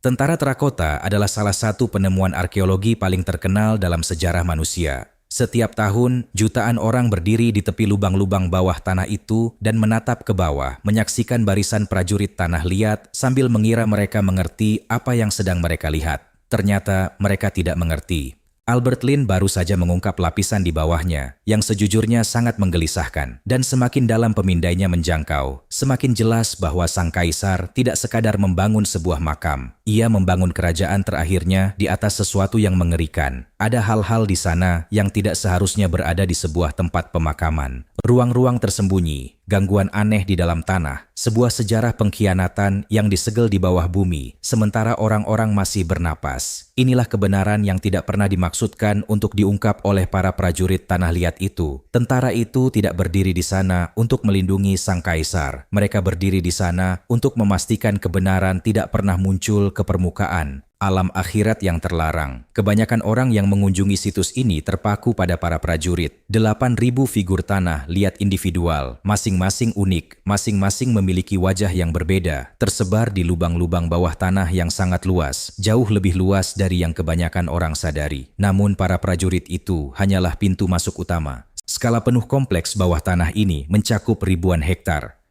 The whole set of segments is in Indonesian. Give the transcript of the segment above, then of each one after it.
Tentara terakota adalah salah satu penemuan arkeologi paling terkenal dalam sejarah manusia. Setiap tahun, jutaan orang berdiri di tepi lubang-lubang bawah tanah itu dan menatap ke bawah, menyaksikan barisan prajurit tanah liat sambil mengira mereka mengerti apa yang sedang mereka lihat. Ternyata mereka tidak mengerti. Albert Lin baru saja mengungkap lapisan di bawahnya, yang sejujurnya sangat menggelisahkan, dan semakin dalam pemindainya menjangkau, semakin jelas bahwa sang kaisar tidak sekadar membangun sebuah makam. Ia membangun kerajaan terakhirnya di atas sesuatu yang mengerikan. Ada hal-hal di sana yang tidak seharusnya berada di sebuah tempat pemakaman. Ruang-ruang tersembunyi, gangguan aneh di dalam tanah, sebuah sejarah pengkhianatan yang disegel di bawah bumi, sementara orang-orang masih bernapas. Inilah kebenaran yang tidak pernah dimaksudkan untuk diungkap oleh para prajurit tanah liat itu. Tentara itu tidak berdiri di sana untuk melindungi sang kaisar. Mereka berdiri di sana untuk memastikan kebenaran tidak pernah muncul ke permukaan. Alam akhirat yang terlarang. Kebanyakan orang yang mengunjungi situs ini terpaku pada para prajurit. 8.000 figur tanah liat individual, masing-masing unik, masing-masing memiliki wajah yang berbeda, tersebar di lubang-lubang bawah tanah yang sangat luas, jauh lebih luas dari yang kebanyakan orang sadari. Namun para prajurit itu hanyalah pintu masuk utama. Skala penuh kompleks bawah tanah ini mencakup ribuan hektar.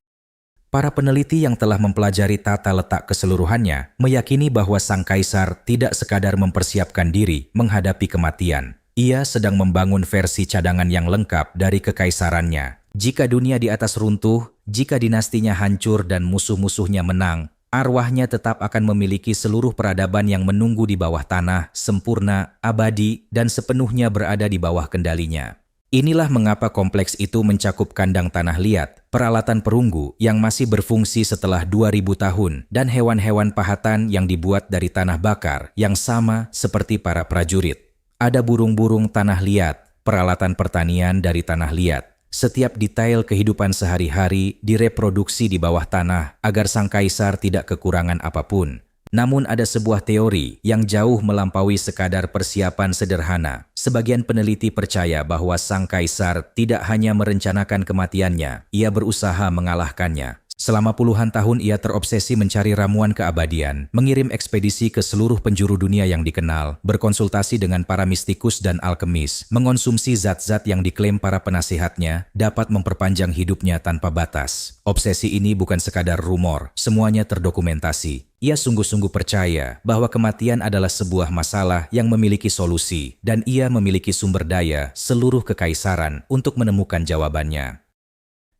Para peneliti yang telah mempelajari tata letak keseluruhannya meyakini bahwa sang kaisar tidak sekadar mempersiapkan diri menghadapi kematian. Ia sedang membangun versi cadangan yang lengkap dari kekaisarannya. Jika dunia di atas runtuh, jika dinastinya hancur dan musuh-musuhnya menang, arwahnya tetap akan memiliki seluruh peradaban yang menunggu di bawah tanah, sempurna, abadi, dan sepenuhnya berada di bawah kendalinya. Inilah mengapa kompleks itu mencakup kandang tanah liat, peralatan perunggu yang masih berfungsi setelah 2000 tahun, dan hewan-hewan pahatan yang dibuat dari tanah bakar yang sama seperti para prajurit. Ada burung-burung tanah liat, peralatan pertanian dari tanah liat. Setiap detail kehidupan sehari-hari direproduksi di bawah tanah agar sang kaisar tidak kekurangan apapun. Namun ada sebuah teori yang jauh melampaui sekadar persiapan sederhana. Sebagian peneliti percaya bahwa sang kaisar tidak hanya merencanakan kematiannya, ia berusaha mengalahkannya. Selama puluhan tahun ia terobsesi mencari ramuan keabadian, mengirim ekspedisi ke seluruh penjuru dunia yang dikenal, berkonsultasi dengan para mistikus dan alkemis, mengonsumsi zat-zat yang diklaim para penasihatnya dapat memperpanjang hidupnya tanpa batas. Obsesi ini bukan sekadar rumor, semuanya terdokumentasi. Ia sungguh-sungguh percaya bahwa kematian adalah sebuah masalah yang memiliki solusi, dan ia memiliki sumber daya seluruh kekaisaran untuk menemukan jawabannya.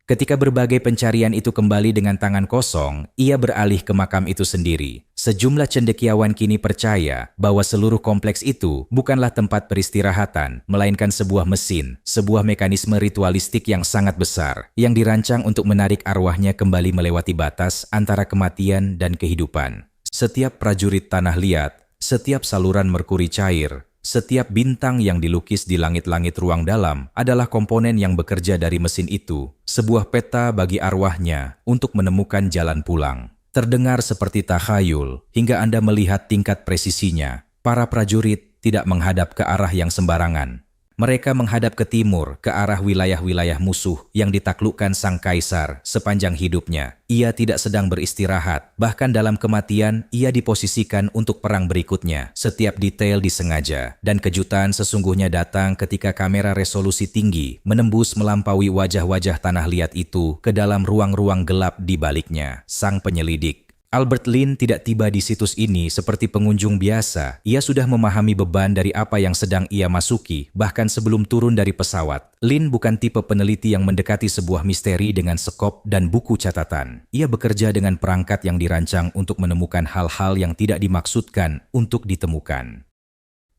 Ketika berbagai pencarian itu kembali dengan tangan kosong, ia beralih ke makam itu sendiri. Sejumlah cendekiawan kini percaya bahwa seluruh kompleks itu bukanlah tempat peristirahatan, melainkan sebuah mesin, sebuah mekanisme ritualistik yang sangat besar, yang dirancang untuk menarik arwahnya kembali melewati batas antara kematian dan kehidupan. Setiap prajurit tanah liat, setiap saluran merkuri cair, setiap bintang yang dilukis di langit-langit ruang dalam adalah komponen yang bekerja dari mesin itu, sebuah peta bagi arwahnya untuk menemukan jalan pulang. Terdengar seperti takhayul hingga Anda melihat tingkat presisinya. Para prajurit tidak menghadap ke arah yang sembarangan. Mereka menghadap ke timur, ke arah wilayah-wilayah musuh yang ditaklukkan sang kaisar sepanjang hidupnya. Ia tidak sedang beristirahat, bahkan dalam kematian ia diposisikan untuk perang berikutnya. Setiap detail disengaja, dan kejutan sesungguhnya datang ketika kamera resolusi tinggi menembus melampaui wajah-wajah tanah liat itu ke dalam ruang-ruang gelap di baliknya. Sang penyelidik Albert Lin tidak tiba di situs ini seperti pengunjung biasa. Ia sudah memahami beban dari apa yang sedang ia masuki, bahkan sebelum turun dari pesawat. Lin bukan tipe peneliti yang mendekati sebuah misteri dengan sekop dan buku catatan. Ia bekerja dengan perangkat yang dirancang untuk menemukan hal-hal yang tidak dimaksudkan untuk ditemukan.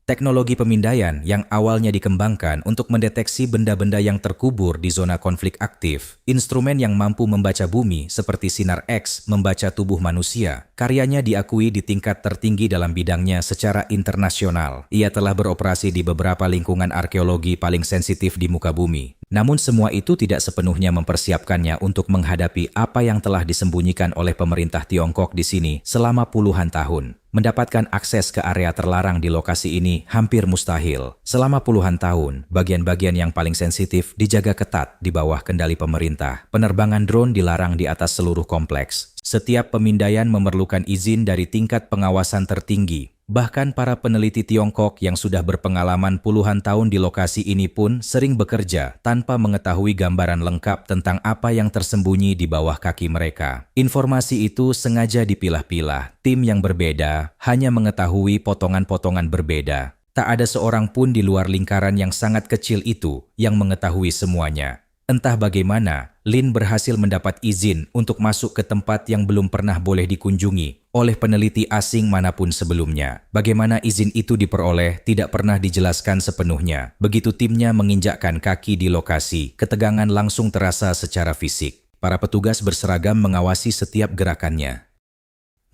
Teknologi pemindaian yang awalnya dikembangkan untuk mendeteksi benda-benda yang terkubur di zona konflik aktif, instrumen yang mampu membaca bumi seperti sinar X membaca tubuh manusia, karyanya diakui di tingkat tertinggi dalam bidangnya secara internasional. Ia telah beroperasi di beberapa lingkungan arkeologi paling sensitif di muka bumi. Namun semua itu tidak sepenuhnya mempersiapkannya untuk menghadapi apa yang telah disembunyikan oleh pemerintah Tiongkok di sini selama puluhan tahun. Mendapatkan akses ke area terlarang di lokasi ini hampir mustahil. Selama puluhan tahun, bagian-bagian yang paling sensitif dijaga ketat di bawah kendali pemerintah. Penerbangan drone dilarang di atas seluruh kompleks. Setiap pemindaian memerlukan izin dari tingkat pengawasan tertinggi. Bahkan para peneliti Tiongkok yang sudah berpengalaman puluhan tahun di lokasi ini pun sering bekerja tanpa mengetahui gambaran lengkap tentang apa yang tersembunyi di bawah kaki mereka. Informasi itu sengaja dipilah-pilah. Tim yang berbeda hanya mengetahui potongan-potongan berbeda. Tak ada seorang pun di luar lingkaran yang sangat kecil itu yang mengetahui semuanya. Entah bagaimana, Lin berhasil mendapat izin untuk masuk ke tempat yang belum pernah boleh dikunjungi oleh peneliti asing manapun sebelumnya. Bagaimana izin itu diperoleh tidak pernah dijelaskan sepenuhnya. Begitu timnya menginjakkan kaki di lokasi, ketegangan langsung terasa secara fisik. Para petugas berseragam mengawasi setiap gerakannya.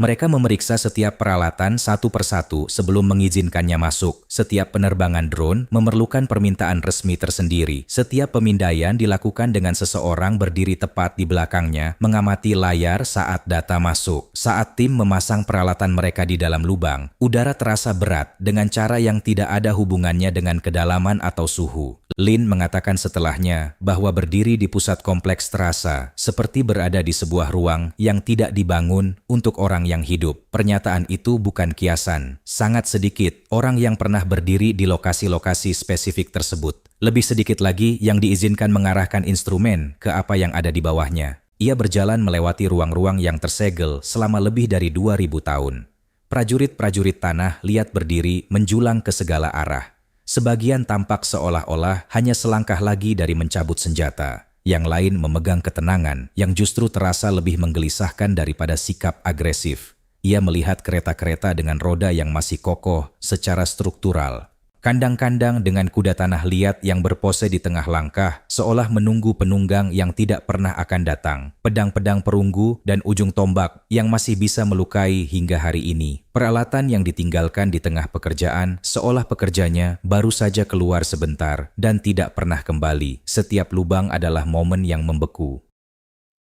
Mereka memeriksa setiap peralatan satu persatu sebelum mengizinkannya masuk. Setiap penerbangan drone memerlukan permintaan resmi tersendiri. Setiap pemindaian dilakukan dengan seseorang berdiri tepat di belakangnya, mengamati layar saat data masuk. Saat tim memasang peralatan mereka di dalam lubang, udara terasa berat dengan cara yang tidak ada hubungannya dengan kedalaman atau suhu. Lin mengatakan setelahnya bahwa berdiri di pusat kompleks terasa seperti berada di sebuah ruang yang tidak dibangun untuk orang yang hidup. Pernyataan itu bukan kiasan. Sangat sedikit orang yang pernah berdiri di lokasi-lokasi spesifik tersebut. Lebih sedikit lagi yang diizinkan mengarahkan instrumen ke apa yang ada di bawahnya. Ia berjalan melewati ruang-ruang yang tersegel selama lebih dari 2000 tahun. Prajurit-prajurit tanah lihat berdiri menjulang ke segala arah. Sebagian tampak seolah-olah hanya selangkah lagi dari mencabut senjata. Yang lain memegang ketenangan yang justru terasa lebih menggelisahkan daripada sikap agresif. Ia melihat kereta-kereta dengan roda yang masih kokoh secara struktural. Kandang-kandang dengan kuda tanah liat yang berpose di tengah langkah seolah menunggu penunggang yang tidak pernah akan datang. Pedang-pedang perunggu dan ujung tombak yang masih bisa melukai hingga hari ini. Peralatan yang ditinggalkan di tengah pekerjaan seolah pekerjanya baru saja keluar sebentar dan tidak pernah kembali. Setiap lubang adalah momen yang membeku.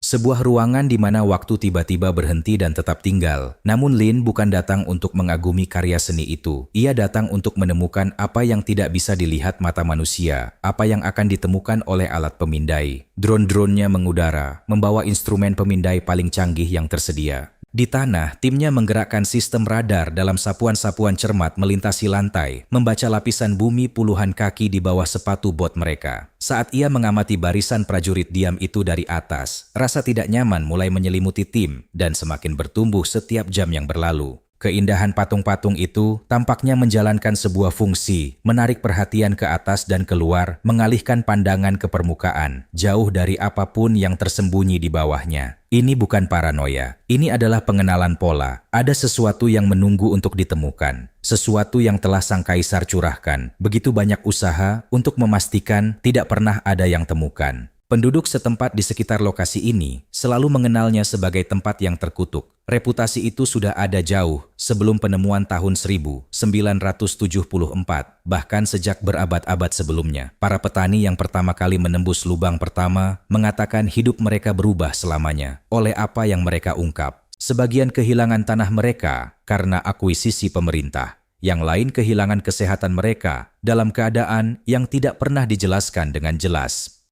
Sebuah ruangan di mana waktu tiba-tiba berhenti dan tetap tinggal. Namun Lin bukan datang untuk mengagumi karya seni itu. Ia datang untuk menemukan apa yang tidak bisa dilihat mata manusia, apa yang akan ditemukan oleh alat pemindai. Drone-dronenya mengudara, membawa instrumen pemindai paling canggih yang tersedia. Di tanah, timnya menggerakkan sistem radar dalam sapuan-sapuan cermat melintasi lantai, membaca lapisan bumi puluhan kaki di bawah sepatu bot mereka. Saat ia mengamati barisan prajurit diam itu dari atas, rasa tidak nyaman mulai menyelimuti tim dan semakin bertumbuh setiap jam yang berlalu. Keindahan patung-patung itu tampaknya menjalankan sebuah fungsi, menarik perhatian ke atas dan keluar, mengalihkan pandangan ke permukaan, jauh dari apapun yang tersembunyi di bawahnya. Ini bukan paranoia, ini adalah pengenalan pola. Ada sesuatu yang menunggu untuk ditemukan, sesuatu yang telah sang kaisar curahkan. Begitu banyak usaha untuk memastikan tidak pernah ada yang temukan. Penduduk setempat di sekitar lokasi ini selalu mengenalnya sebagai tempat yang terkutuk. Reputasi itu sudah ada jauh sebelum penemuan tahun 1974, bahkan sejak berabad-abad sebelumnya. Para petani yang pertama kali menembus lubang pertama mengatakan hidup mereka berubah selamanya oleh apa yang mereka ungkap. Sebagian kehilangan tanah mereka karena akuisisi pemerintah. Yang lain kehilangan kesehatan mereka dalam keadaan yang tidak pernah dijelaskan dengan jelas.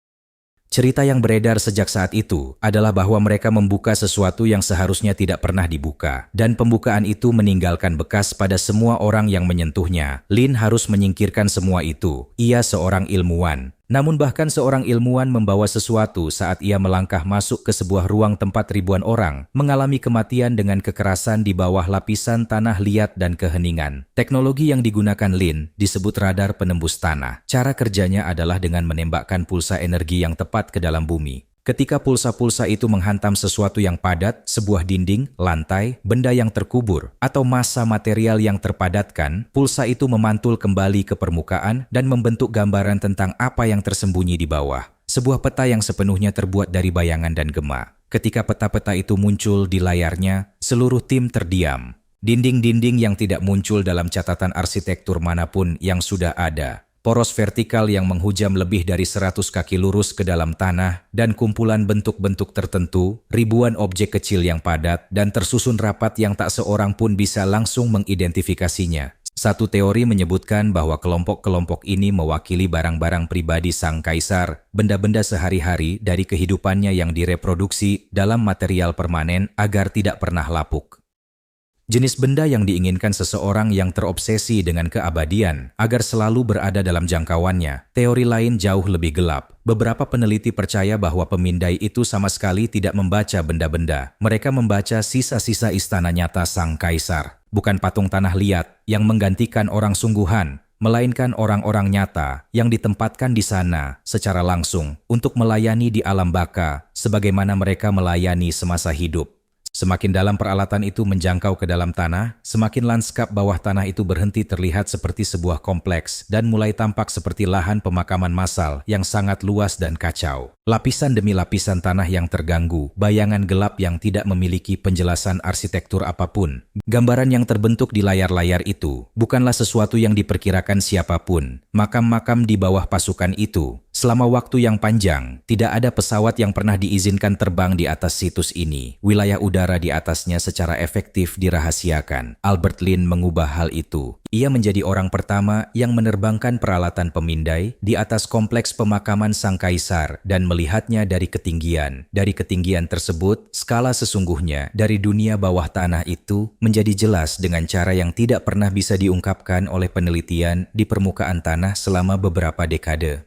Cerita yang beredar sejak saat itu adalah bahwa mereka membuka sesuatu yang seharusnya tidak pernah dibuka. Dan pembukaan itu meninggalkan bekas pada semua orang yang menyentuhnya. Lin harus menyingkirkan semua itu. Ia seorang ilmuwan. Namun bahkan seorang ilmuwan membawa sesuatu saat ia melangkah masuk ke sebuah ruang tempat ribuan orang mengalami kematian dengan kekerasan di bawah lapisan tanah liat dan keheningan. Teknologi yang digunakan Lin disebut radar penembus tanah. Cara kerjanya adalah dengan menembakkan pulsa energi yang tepat ke dalam bumi. Ketika pulsa-pulsa itu menghantam sesuatu yang padat, sebuah dinding, lantai, benda yang terkubur, atau massa material yang terpadatkan, pulsa itu memantul kembali ke permukaan dan membentuk gambaran tentang apa yang tersembunyi di bawah. Sebuah peta yang sepenuhnya terbuat dari bayangan dan gema. Ketika peta-peta itu muncul di layarnya, seluruh tim terdiam. Dinding-dinding yang tidak muncul dalam catatan arsitektur manapun yang sudah ada. Poros vertikal yang menghujam lebih dari 100 kaki lurus ke dalam tanah, dan kumpulan bentuk-bentuk tertentu, ribuan objek kecil yang padat dan tersusun rapat yang tak seorang pun bisa langsung mengidentifikasinya. Satu teori menyebutkan bahwa kelompok-kelompok ini mewakili barang-barang pribadi sang kaisar, benda-benda sehari-hari dari kehidupannya yang direproduksi dalam material permanen agar tidak pernah lapuk. Jenis benda yang diinginkan seseorang yang terobsesi dengan keabadian agar selalu berada dalam jangkauannya. Teori lain jauh lebih gelap. Beberapa peneliti percaya bahwa pemindai itu sama sekali tidak membaca benda-benda. Mereka membaca sisa-sisa istana nyata sang kaisar. Bukan patung tanah liat yang menggantikan orang sungguhan, melainkan orang-orang nyata yang ditempatkan di sana secara langsung untuk melayani di alam baka sebagaimana mereka melayani semasa hidup. Semakin dalam peralatan itu menjangkau ke dalam tanah, semakin lanskap bawah tanah itu berhenti terlihat seperti sebuah kompleks dan mulai tampak seperti lahan pemakaman massal yang sangat luas dan kacau. Lapisan demi lapisan tanah yang terganggu, bayangan gelap yang tidak memiliki penjelasan arsitektur apapun. Gambaran yang terbentuk di layar-layar itu bukanlah sesuatu yang diperkirakan siapapun. Makam-makam di bawah pasukan itu, selama waktu yang panjang, tidak ada pesawat yang pernah diizinkan terbang di atas situs ini. Wilayah udara di atasnya secara efektif dirahasiakan. Albert Lin mengubah hal itu. Ia menjadi orang pertama yang menerbangkan peralatan pemindai di atas kompleks pemakaman sang kaisar dan melihatnya dari ketinggian. Dari ketinggian tersebut, skala sesungguhnya dari dunia bawah tanah itu menjadi jelas dengan cara yang tidak pernah bisa diungkapkan oleh penelitian di permukaan tanah selama beberapa dekade.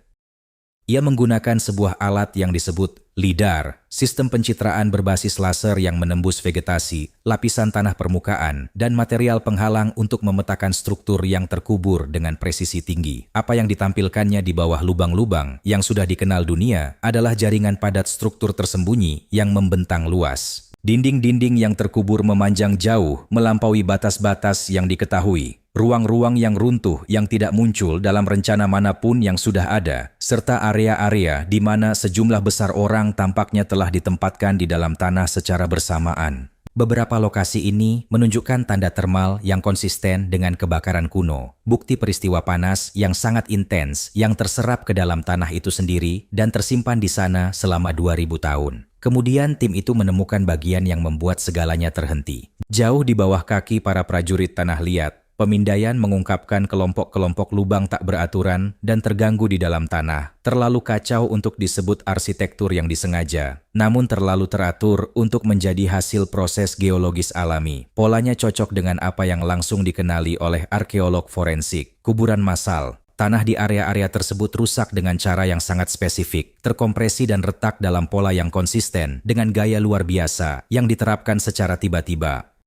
Ia menggunakan sebuah alat yang disebut LIDAR, sistem pencitraan berbasis laser yang menembus vegetasi, lapisan tanah permukaan, dan material penghalang untuk memetakan struktur yang terkubur dengan presisi tinggi. Apa yang ditampilkannya di bawah lubang-lubang yang sudah dikenal dunia adalah jaringan padat struktur tersembunyi yang membentang luas. Dinding-dinding yang terkubur memanjang jauh melampaui batas-batas yang diketahui. Ruang-ruang yang runtuh yang tidak muncul dalam rencana manapun yang sudah ada, serta area-area di mana sejumlah besar orang tampaknya telah ditempatkan di dalam tanah secara bersamaan. Beberapa lokasi ini menunjukkan tanda termal yang konsisten dengan kebakaran kuno, bukti peristiwa panas yang sangat intens yang terserap ke dalam tanah itu sendiri dan tersimpan di sana selama 2000 tahun. Kemudian tim itu menemukan bagian yang membuat segalanya terhenti. Jauh di bawah kaki para prajurit tanah liat, pemindaian mengungkapkan kelompok-kelompok lubang tak beraturan dan terganggu di dalam tanah, terlalu kacau untuk disebut arsitektur yang disengaja, namun terlalu teratur untuk menjadi hasil proses geologis alami. Polanya cocok dengan apa yang langsung dikenali oleh arkeolog forensik, kuburan massal. Tanah di area-area tersebut rusak dengan cara yang sangat spesifik, terkompresi dan retak dalam pola yang konsisten dengan gaya luar biasa yang diterapkan secara tiba-tiba.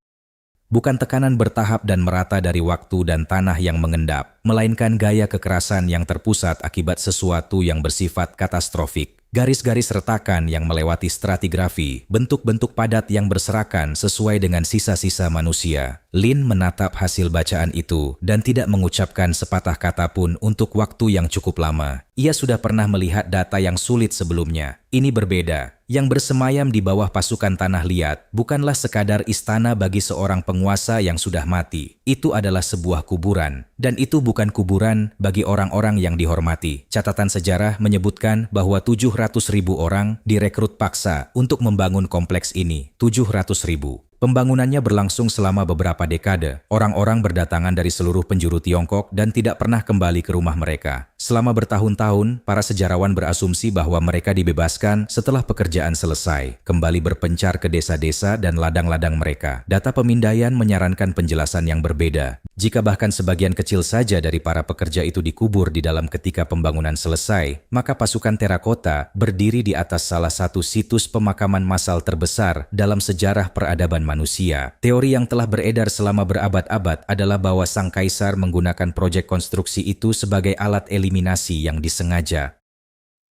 Bukan tekanan bertahap dan merata dari waktu dan tanah yang mengendap, melainkan gaya kekerasan yang terpusat akibat sesuatu yang bersifat katastrofik. Garis-garis retakan yang melewati stratigrafi, bentuk-bentuk padat yang berserakan sesuai dengan sisa-sisa manusia. Lin menatap hasil bacaan itu dan tidak mengucapkan sepatah kata pun untuk waktu yang cukup lama. Ia sudah pernah melihat data yang sulit sebelumnya. Ini berbeda. Yang bersemayam di bawah pasukan tanah liat bukanlah sekadar istana bagi seorang penguasa yang sudah mati. Itu adalah sebuah kuburan. Dan itu bukan kuburan bagi orang-orang yang dihormati. Catatan sejarah menyebutkan bahwa 700.000 orang direkrut paksa untuk membangun kompleks ini. 700.000. Pembangunannya berlangsung selama beberapa dekade. Orang-orang berdatangan dari seluruh penjuru Tiongkok dan tidak pernah kembali ke rumah mereka. Selama bertahun-tahun, para sejarawan berasumsi bahwa mereka dibebaskan setelah pekerjaan selesai, kembali berpencar ke desa-desa dan ladang-ladang mereka. Data pemindaian menyarankan penjelasan yang berbeda. Jika bahkan sebagian kecil saja dari para pekerja itu dikubur di dalam ketika pembangunan selesai, maka pasukan terakota berdiri di atas salah satu situs pemakaman massal terbesar dalam sejarah peradaban manusia. Teori yang telah beredar selama berabad-abad adalah bahwa sang kaisar menggunakan proyek konstruksi itu sebagai alat eliminasi yang disengaja.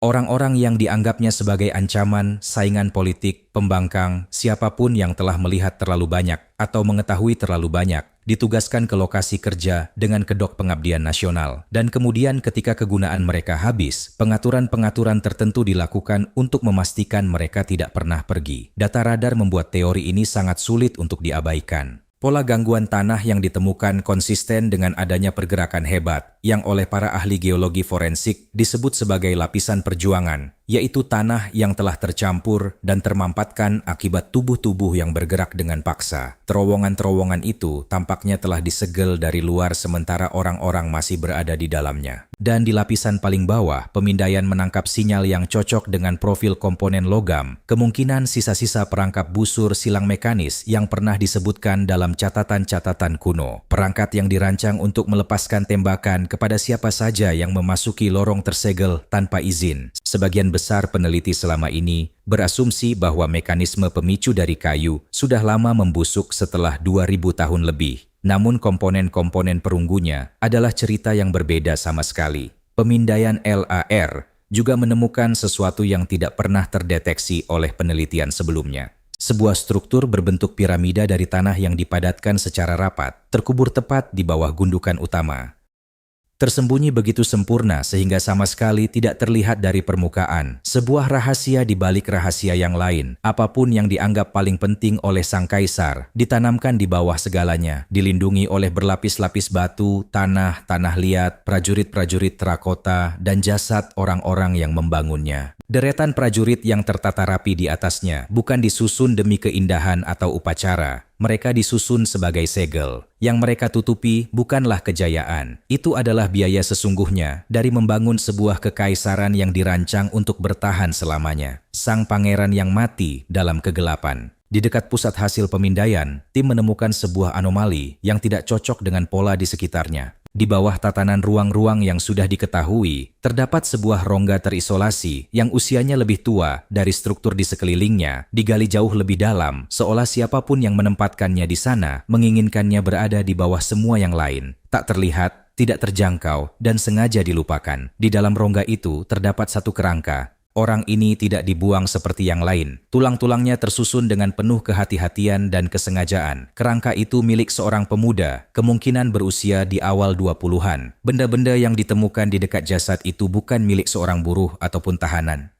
Orang-orang yang dianggapnya sebagai ancaman, saingan politik, pembangkang, siapapun yang telah melihat terlalu banyak atau mengetahui terlalu banyak, ditugaskan ke lokasi kerja dengan kedok pengabdian nasional. Dan kemudian ketika kegunaan mereka habis, pengaturan-pengaturan tertentu dilakukan untuk memastikan mereka tidak pernah pergi. Data radar membuat teori ini sangat sulit untuk diabaikan. Pola gangguan tanah yang ditemukan konsisten dengan adanya pergerakan hebat yang oleh para ahli geologi forensik disebut sebagai lapisan perjuangan yaitu tanah yang telah tercampur dan termampatkan akibat tubuh-tubuh yang bergerak dengan paksa. Terowongan-terowongan itu tampaknya telah disegel dari luar sementara orang-orang masih berada di dalamnya. Dan di lapisan paling bawah, pemindaian menangkap sinyal yang cocok dengan profil komponen logam, kemungkinan sisa-sisa perangkap busur silang mekanis yang pernah disebutkan dalam catatan-catatan kuno. Perangkat yang dirancang untuk melepaskan tembakan kepada siapa saja yang memasuki lorong tersegel tanpa izin. Sebagian besar peneliti selama ini berasumsi bahwa mekanisme pemicu dari kayu sudah lama membusuk setelah 2000 tahun lebih. Namun komponen-komponen perunggunya adalah cerita yang berbeda sama sekali. Pemindaian LAR juga menemukan sesuatu yang tidak pernah terdeteksi oleh penelitian sebelumnya. Sebuah struktur berbentuk piramida dari tanah yang dipadatkan secara rapat, terkubur tepat di bawah gundukan utama. Tersembunyi begitu sempurna sehingga sama sekali tidak terlihat dari permukaan. Sebuah rahasia di balik rahasia yang lain. Apapun yang dianggap paling penting oleh sang kaisar, ditanamkan di bawah segalanya, dilindungi oleh berlapis-lapis batu, tanah liat, prajurit-prajurit terakota, dan jasad orang-orang yang membangunnya. Deretan prajurit yang tertata rapi di atasnya bukan disusun demi keindahan atau upacara. Mereka disusun sebagai segel. Yang mereka tutupi bukanlah kejayaan. Itu adalah biaya sesungguhnya dari membangun sebuah kekaisaran yang dirancang untuk bertahan selamanya. Sang pangeran yang mati dalam kegelapan. Di dekat pusat hasil pemindaian, tim menemukan sebuah anomali yang tidak cocok dengan pola di sekitarnya. Di bawah tatanan ruang-ruang yang sudah diketahui, terdapat sebuah rongga terisolasi yang usianya lebih tua dari struktur di sekelilingnya, digali jauh lebih dalam, seolah siapapun yang menempatkannya di sana menginginkannya berada di bawah semua yang lain. Tak terlihat, tidak terjangkau, dan sengaja dilupakan. Di dalam rongga itu terdapat satu kerangka. Orang ini tidak dibuang seperti yang lain. Tulang-tulangnya tersusun dengan penuh kehati-hatian dan kesengajaan. Kerangka itu milik seorang pemuda, kemungkinan berusia di awal 20-an. Benda-benda yang ditemukan di dekat jasad itu bukan milik seorang buruh ataupun tahanan.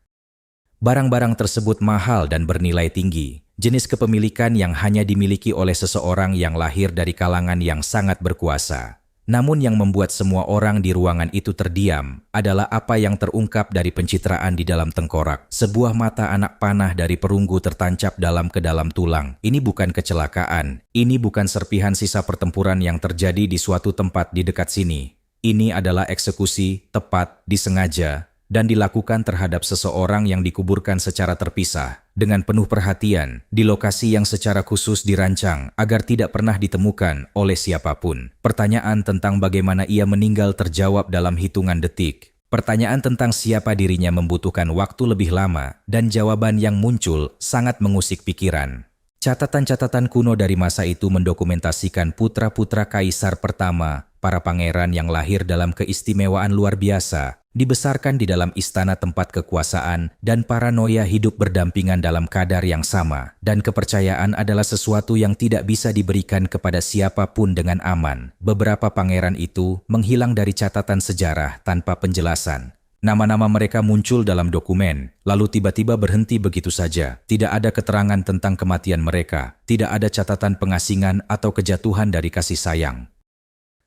Barang-barang tersebut mahal dan bernilai tinggi. Jenis kepemilikan yang hanya dimiliki oleh seseorang yang lahir dari kalangan yang sangat berkuasa. Namun yang membuat semua orang di ruangan itu terdiam adalah apa yang terungkap dari pencitraan di dalam tengkorak. Sebuah mata anak panah dari perunggu tertancap dalam ke dalam tulang. Ini bukan kecelakaan. Ini bukan serpihan sisa pertempuran yang terjadi di suatu tempat di dekat sini. Ini adalah eksekusi, tepat, disengaja, dan dilakukan terhadap seseorang yang dikuburkan secara terpisah, dengan penuh perhatian, di lokasi yang secara khusus dirancang agar tidak pernah ditemukan oleh siapapun. Pertanyaan tentang bagaimana ia meninggal terjawab dalam hitungan detik. Pertanyaan tentang siapa dirinya membutuhkan waktu lebih lama, dan jawaban yang muncul sangat mengusik pikiran. Catatan-catatan kuno dari masa itu mendokumentasikan putra-putra kaisar pertama, para pangeran yang lahir dalam keistimewaan luar biasa, dibesarkan di dalam istana tempat kekuasaan, dan paranoia hidup berdampingan dalam kadar yang sama. Dan kepercayaan adalah sesuatu yang tidak bisa diberikan kepada siapapun dengan aman. Beberapa pangeran itu menghilang dari catatan sejarah tanpa penjelasan. Nama-nama mereka muncul dalam dokumen, lalu tiba-tiba berhenti begitu saja. Tidak ada keterangan tentang kematian mereka, tidak ada catatan pengasingan atau kejatuhan dari kasih sayang.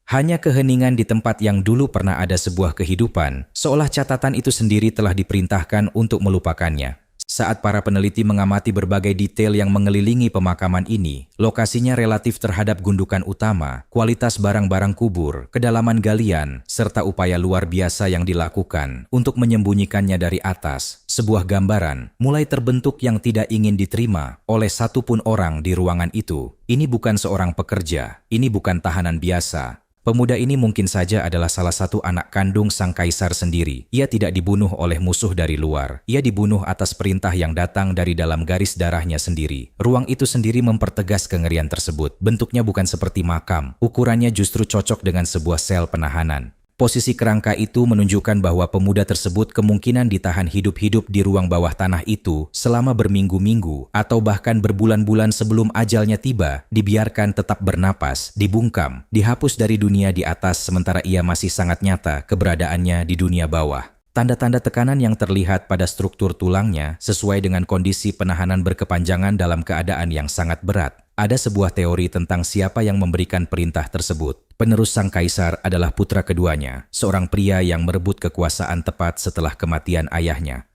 Hanya keheningan di tempat yang dulu pernah ada sebuah kehidupan, seolah catatan itu sendiri telah diperintahkan untuk melupakannya. Saat para peneliti mengamati berbagai detail yang mengelilingi pemakaman ini, lokasinya relatif terhadap gundukan utama, kualitas barang-barang kubur, kedalaman galian, serta upaya luar biasa yang dilakukan untuk menyembunyikannya dari atas, sebuah gambaran mulai terbentuk yang tidak ingin diterima oleh satupun orang di ruangan itu. Ini bukan seorang pekerja, ini bukan tahanan biasa. Pemuda ini mungkin saja adalah salah satu anak kandung sang kaisar sendiri. Ia tidak dibunuh oleh musuh dari luar. Ia dibunuh atas perintah yang datang dari dalam garis darahnya sendiri. Ruang itu sendiri mempertegas kengerian tersebut. Bentuknya bukan seperti makam. Ukurannya justru cocok dengan sebuah sel penahanan. Posisi kerangka itu menunjukkan bahwa pemuda tersebut kemungkinan ditahan hidup-hidup di ruang bawah tanah itu selama berminggu-minggu atau bahkan berbulan-bulan sebelum ajalnya tiba, dibiarkan tetap bernapas, dibungkam, dihapus dari dunia di atas sementara ia masih sangat nyata keberadaannya di dunia bawah. Tanda-tanda tekanan yang terlihat pada struktur tulangnya sesuai dengan kondisi penahanan berkepanjangan dalam keadaan yang sangat berat. Ada sebuah teori tentang siapa yang memberikan perintah tersebut. Penerus sang kaisar adalah putra keduanya, seorang pria yang merebut kekuasaan tepat setelah kematian ayahnya.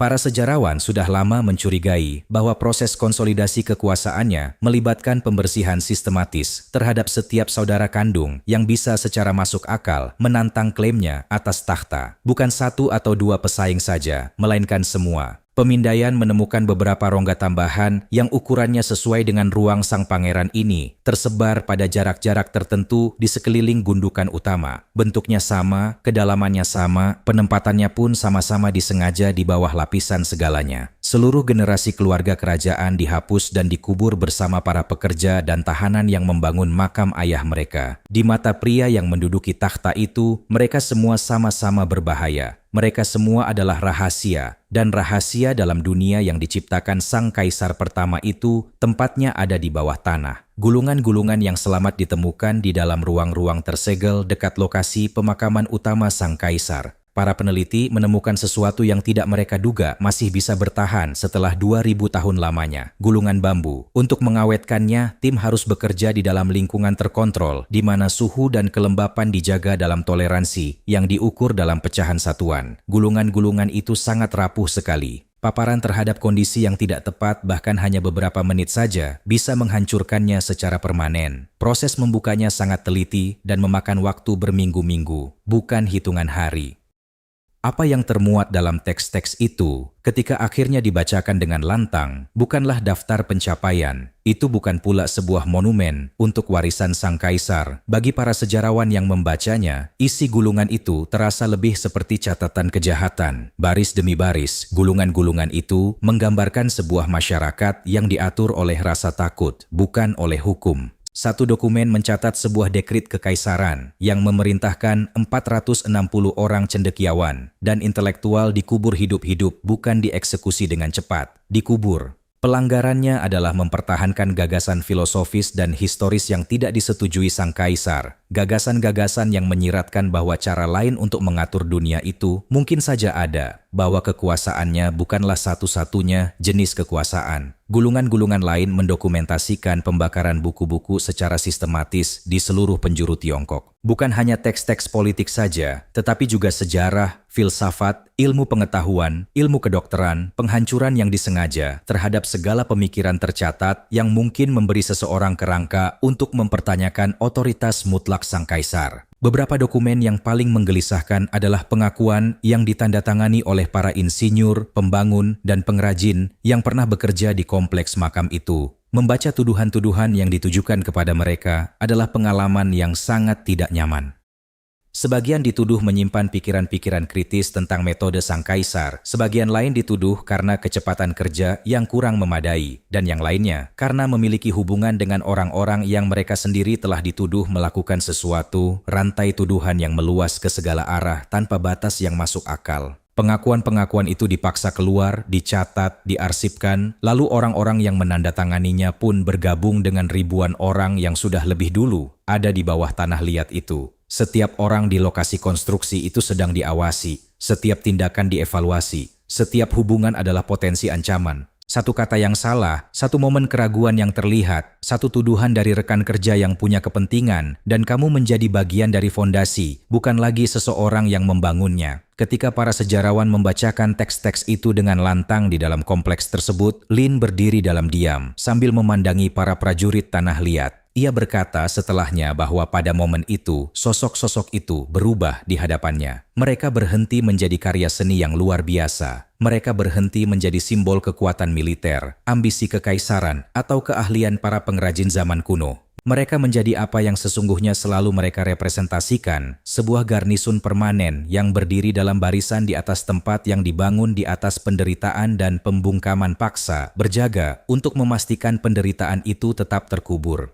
Para sejarawan sudah lama mencurigai bahwa proses konsolidasi kekuasaannya melibatkan pembersihan sistematis terhadap setiap saudara kandung yang bisa secara masuk akal menantang klaimnya atas takhta. Bukan satu atau dua pesaing saja, melainkan semua. Pemindaian menemukan beberapa rongga tambahan yang ukurannya sesuai dengan ruang sang pangeran ini, tersebar pada jarak-jarak tertentu di sekeliling gundukan utama. Bentuknya sama, kedalamannya sama, penempatannya pun sama-sama disengaja di bawah lapisan segalanya. Seluruh generasi keluarga kerajaan dihapus dan dikubur bersama para pekerja dan tahanan yang membangun makam ayah mereka. Di mata pria yang menduduki takhta itu, mereka semua sama-sama berbahaya. Mereka semua adalah rahasia, dan rahasia dalam dunia yang diciptakan sang kaisar pertama itu tempatnya ada di bawah tanah. Gulungan-gulungan yang selamat ditemukan di dalam ruang-ruang tersegel dekat lokasi pemakaman utama sang kaisar. Para peneliti menemukan sesuatu yang tidak mereka duga masih bisa bertahan setelah 2000 tahun lamanya, gulungan bambu. Untuk mengawetkannya, tim harus bekerja di dalam lingkungan terkontrol, di mana suhu dan kelembapan dijaga dalam toleransi yang diukur dalam pecahan satuan. Gulungan-gulungan itu sangat rapuh sekali. Paparan terhadap kondisi yang tidak tepat bahkan hanya beberapa menit saja bisa menghancurkannya secara permanen. Proses membukanya sangat teliti dan memakan waktu berminggu-minggu, bukan hitungan hari. Apa yang termuat dalam teks-teks itu, ketika akhirnya dibacakan dengan lantang, bukanlah daftar pencapaian. Itu bukan pula sebuah monumen untuk warisan sang kaisar. Bagi para sejarawan yang membacanya, isi gulungan itu terasa lebih seperti catatan kejahatan. Baris demi baris, gulungan-gulungan itu menggambarkan sebuah masyarakat yang diatur oleh rasa takut, bukan oleh hukum. Satu dokumen mencatat sebuah dekrit kekaisaran yang memerintahkan 460 orang cendekiawan dan intelektual dikubur hidup-hidup, bukan dieksekusi dengan cepat, dikubur. Pelanggarannya adalah mempertahankan gagasan filosofis dan historis yang tidak disetujui sang kaisar. Gagasan-gagasan yang menyiratkan bahwa cara lain untuk mengatur dunia itu mungkin saja ada, bahwa kekuasaannya bukanlah satu-satunya jenis kekuasaan. Gulungan-gulungan lain mendokumentasikan pembakaran buku-buku secara sistematis di seluruh penjuru Tiongkok. Bukan hanya teks-teks politik saja, tetapi juga sejarah, filsafat, ilmu pengetahuan, ilmu kedokteran, penghancuran yang disengaja terhadap segala pemikiran tercatat yang mungkin memberi seseorang kerangka untuk mempertanyakan otoritas mutlak sang kaisar. Beberapa dokumen yang paling menggelisahkan adalah pengakuan yang ditandatangani oleh para insinyur, pembangun, dan pengrajin yang pernah bekerja di kompleks makam itu. Membaca tuduhan-tuduhan yang ditujukan kepada mereka adalah pengalaman yang sangat tidak nyaman. Sebagian dituduh menyimpan pikiran-pikiran kritis tentang metode sang kaisar, sebagian lain dituduh karena kecepatan kerja yang kurang memadai, dan yang lainnya karena memiliki hubungan dengan orang-orang yang mereka sendiri telah dituduh melakukan sesuatu, rantai tuduhan yang meluas ke segala arah tanpa batas yang masuk akal. Pengakuan-pengakuan itu dipaksa keluar, dicatat, diarsipkan, lalu orang-orang yang menandatanganinya pun bergabung dengan ribuan orang yang sudah lebih dulu ada di bawah tanah liat itu. Setiap orang di lokasi konstruksi itu sedang diawasi, setiap tindakan dievaluasi, setiap hubungan adalah potensi ancaman. Satu kata yang salah, satu momen keraguan yang terlihat, satu tuduhan dari rekan kerja yang punya kepentingan, dan kamu menjadi bagian dari fondasi, bukan lagi seseorang yang membangunnya. Ketika para sejarawan membacakan teks-teks itu dengan lantang di dalam kompleks tersebut, Lin berdiri dalam diam, sambil memandangi para prajurit tanah liat. Ia berkata setelahnya bahwa pada momen itu, sosok-sosok itu berubah di hadapannya. Mereka berhenti menjadi karya seni yang luar biasa. Mereka berhenti menjadi simbol kekuatan militer, ambisi kekaisaran, atau keahlian para pengrajin zaman kuno. Mereka menjadi apa yang sesungguhnya selalu mereka representasikan, sebuah garnisun permanen yang berdiri dalam barisan di atas tempat yang dibangun di atas penderitaan dan pembungkaman paksa, berjaga untuk memastikan penderitaan itu tetap terkubur.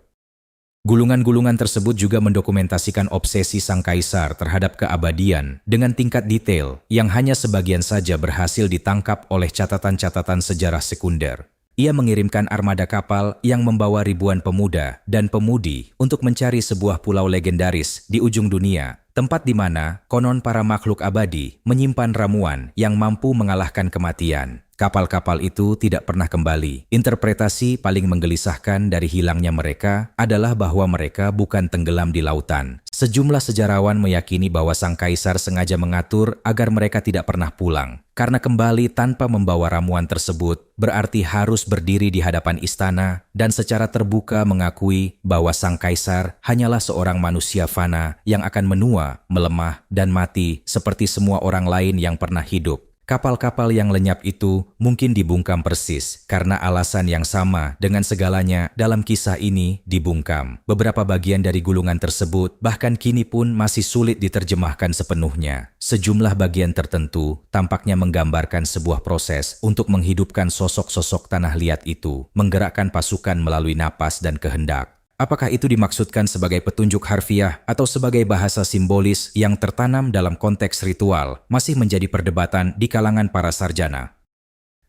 Gulungan-gulungan tersebut juga mendokumentasikan obsesi sang kaisar terhadap keabadian dengan tingkat detail yang hanya sebagian saja berhasil ditangkap oleh catatan-catatan sejarah sekunder. Ia mengirimkan armada kapal yang membawa ribuan pemuda dan pemudi untuk mencari sebuah pulau legendaris di ujung dunia, tempat di mana konon para makhluk abadi menyimpan ramuan yang mampu mengalahkan kematian. Kapal-kapal itu tidak pernah kembali. Interpretasi paling menggelisahkan dari hilangnya mereka adalah bahwa mereka bukan tenggelam di lautan. Sejumlah sejarawan meyakini bahwa sang kaisar sengaja mengatur agar mereka tidak pernah pulang. Karena kembali tanpa membawa ramuan tersebut berarti harus berdiri di hadapan istana dan secara terbuka mengakui bahwa sang kaisar hanyalah seorang manusia fana yang akan menua, melemah, dan mati seperti semua orang lain yang pernah hidup. Kapal-kapal yang lenyap itu mungkin dibungkam persis karena alasan yang sama dengan segalanya dalam kisah ini dibungkam. Beberapa bagian dari gulungan tersebut bahkan kini pun masih sulit diterjemahkan sepenuhnya. Sejumlah bagian tertentu tampaknya menggambarkan sebuah proses untuk menghidupkan sosok-sosok tanah liat itu, menggerakkan pasukan melalui napas dan kehendak. Apakah itu dimaksudkan sebagai petunjuk harfiah atau sebagai bahasa simbolis yang tertanam dalam konteks ritual masih menjadi perdebatan di kalangan para sarjana.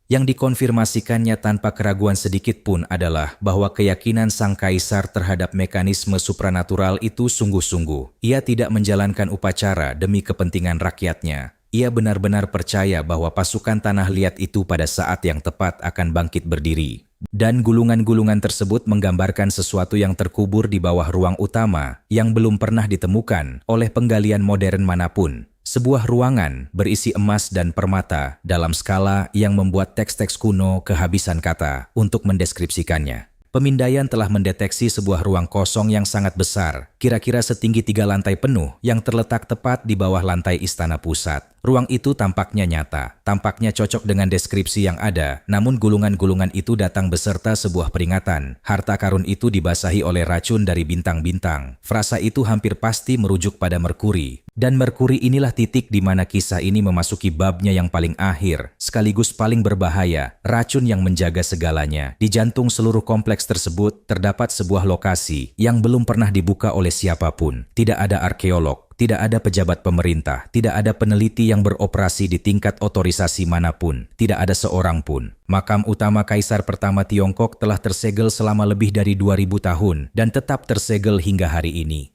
Yang dikonfirmasikannya tanpa keraguan sedikit pun adalah bahwa keyakinan sang kaisar terhadap mekanisme supranatural itu sungguh-sungguh. Ia tidak menjalankan upacara demi kepentingan rakyatnya. Ia benar-benar percaya bahwa pasukan tanah liat itu pada saat yang tepat akan bangkit berdiri. Dan gulungan-gulungan tersebut menggambarkan sesuatu yang terkubur di bawah ruang utama yang belum pernah ditemukan oleh penggalian modern manapun. Sebuah ruangan berisi emas dan permata dalam skala yang membuat teks-teks kuno kehabisan kata untuk mendeskripsikannya. Pemindaian telah mendeteksi sebuah ruang kosong yang sangat besar, kira-kira setinggi 3 lantai penuh yang terletak tepat di bawah lantai istana pusat. Ruang itu tampaknya nyata, tampaknya cocok dengan deskripsi yang ada, namun gulungan-gulungan itu datang beserta sebuah peringatan. Harta karun itu dibasahi oleh racun dari bintang-bintang. Frasa itu hampir pasti merujuk pada Merkuri. Dan Merkuri inilah titik di mana kisah ini memasuki babnya yang paling akhir, sekaligus paling berbahaya, racun yang menjaga segalanya. Di jantung seluruh kompleks tersebut terdapat sebuah lokasi yang belum pernah dibuka oleh siapapun. Tidak ada arkeolog. Tidak ada pejabat pemerintah, tidak ada peneliti yang beroperasi di tingkat otorisasi manapun, tidak ada seorang pun. Makam utama Kaisar pertama Tiongkok telah tersegel selama lebih dari 2000 tahun dan tetap tersegel hingga hari ini.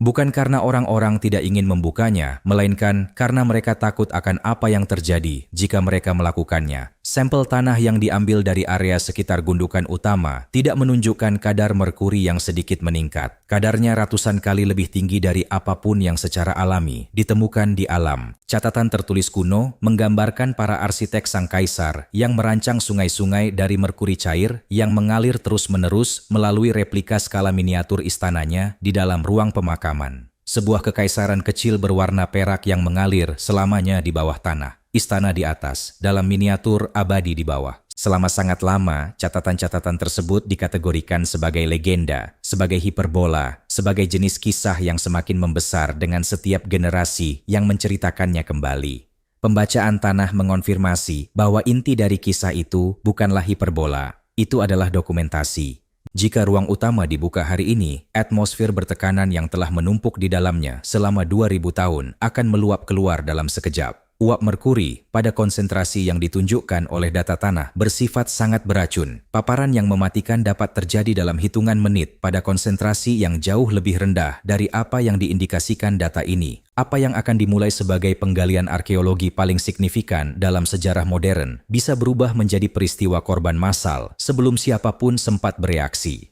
Bukan karena orang-orang tidak ingin membukanya, melainkan karena mereka takut akan apa yang terjadi jika mereka melakukannya. Sampel tanah yang diambil dari area sekitar gundukan utama tidak menunjukkan kadar merkuri yang sedikit meningkat. Kadarnya ratusan kali lebih tinggi dari apapun yang secara alami ditemukan di alam. Catatan tertulis kuno menggambarkan para arsitek sang kaisar yang merancang sungai-sungai dari merkuri cair yang mengalir terus-menerus melalui replika skala miniatur istananya di dalam ruang pemakaman. Sebuah kekaisaran kecil berwarna perak yang mengalir selamanya di bawah tanah. Istana di atas, dalam miniatur abadi di bawah. Selama sangat lama, catatan-catatan tersebut dikategorikan sebagai legenda, sebagai hiperbola, sebagai jenis kisah yang semakin membesar dengan setiap generasi yang menceritakannya kembali. Pembacaan tanah mengonfirmasi bahwa inti dari kisah itu bukanlah hiperbola, itu adalah dokumentasi. Jika ruang utama dibuka hari ini, atmosfer bertekanan yang telah menumpuk di dalamnya selama 2000 tahun akan meluap keluar dalam sekejap. Uap merkuri pada konsentrasi yang ditunjukkan oleh data tanah bersifat sangat beracun. Paparan yang mematikan dapat terjadi dalam hitungan menit pada konsentrasi yang jauh lebih rendah dari apa yang diindikasikan data ini. Apa yang akan dimulai sebagai penggalian arkeologi paling signifikan dalam sejarah modern bisa berubah menjadi peristiwa korban massal sebelum siapapun sempat bereaksi.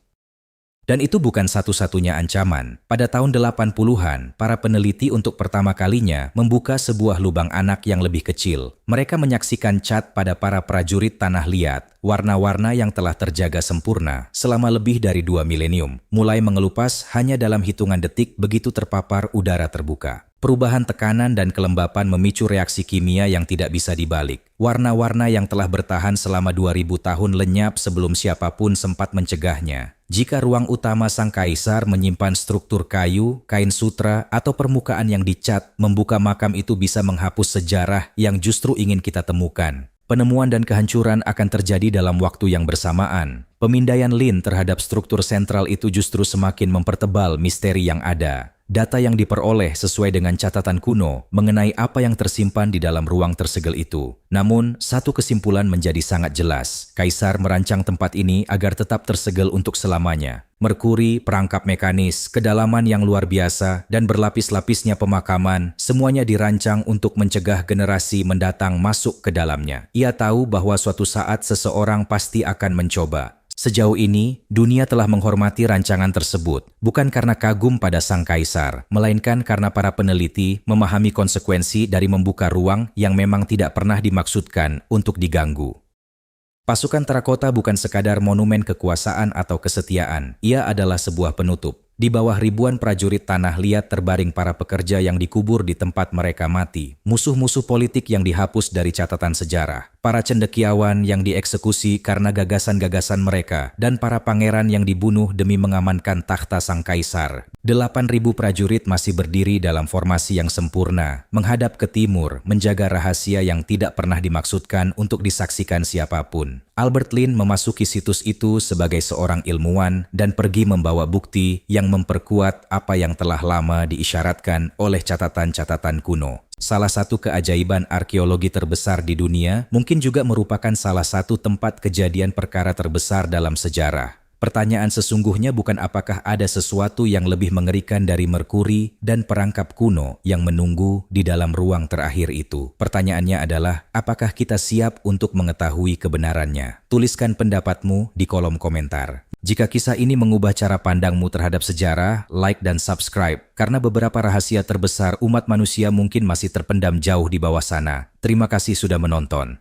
Dan itu bukan satu-satunya ancaman. Pada tahun 80-an, para peneliti untuk pertama kalinya membuka sebuah lubang anak yang lebih kecil. Mereka menyaksikan cat pada para prajurit tanah liat, warna-warna yang telah terjaga sempurna selama lebih dari 2 milenium, mulai mengelupas hanya dalam hitungan detik begitu terpapar udara terbuka. Perubahan tekanan dan kelembapan memicu reaksi kimia yang tidak bisa dibalik. Warna-warna yang telah bertahan selama 2000 tahun lenyap sebelum siapapun sempat mencegahnya. Jika ruang utama sang kaisar menyimpan struktur kayu, kain sutra, atau permukaan yang dicat, membuka makam itu bisa menghapus sejarah yang justru ingin kita temukan. Penemuan dan kehancuran akan terjadi dalam waktu yang bersamaan. Pemindaian Lin terhadap struktur sentral itu justru semakin mempertebal misteri yang ada. Data yang diperoleh sesuai dengan catatan kuno mengenai apa yang tersimpan di dalam ruang tersegel itu. Namun, satu kesimpulan menjadi sangat jelas. Kaisar merancang tempat ini agar tetap tersegel untuk selamanya. Merkuri, perangkap mekanis, kedalaman yang luar biasa, dan berlapis-lapisnya pemakaman, semuanya dirancang untuk mencegah generasi mendatang masuk ke dalamnya. Ia tahu bahwa suatu saat seseorang pasti akan mencoba. Sejauh ini, dunia telah menghormati rancangan tersebut, bukan karena kagum pada sang kaisar, melainkan karena para peneliti memahami konsekuensi dari membuka ruang yang memang tidak pernah dimaksudkan untuk diganggu. Pasukan terakota bukan sekadar monumen kekuasaan atau kesetiaan, ia adalah sebuah penutup. Di bawah ribuan prajurit tanah liat terbaring para pekerja yang dikubur di tempat mereka mati, musuh-musuh politik yang dihapus dari catatan sejarah, para cendekiawan yang dieksekusi karena gagasan-gagasan mereka, dan para pangeran yang dibunuh demi mengamankan takhta sang kaisar. 8.000 prajurit masih berdiri dalam formasi yang sempurna, menghadap ke timur, menjaga rahasia yang tidak pernah dimaksudkan untuk disaksikan siapapun. Albert Lin memasuki situs itu sebagai seorang ilmuwan dan pergi membawa bukti yang memperkuat apa yang telah lama diisyaratkan oleh catatan-catatan kuno. Salah satu keajaiban arkeologi terbesar di dunia mungkin juga merupakan salah satu tempat kejadian perkara terbesar dalam sejarah. Pertanyaan sesungguhnya bukan apakah ada sesuatu yang lebih mengerikan dari Merkuri dan perangkap kuno yang menunggu di dalam ruang terakhir itu. Pertanyaannya adalah, apakah kita siap untuk mengetahui kebenarannya? Tuliskan pendapatmu di kolom komentar. Jika kisah ini mengubah cara pandangmu terhadap sejarah, like dan subscribe, karena beberapa rahasia terbesar umat manusia mungkin masih terpendam jauh di bawah sana. Terima kasih sudah menonton.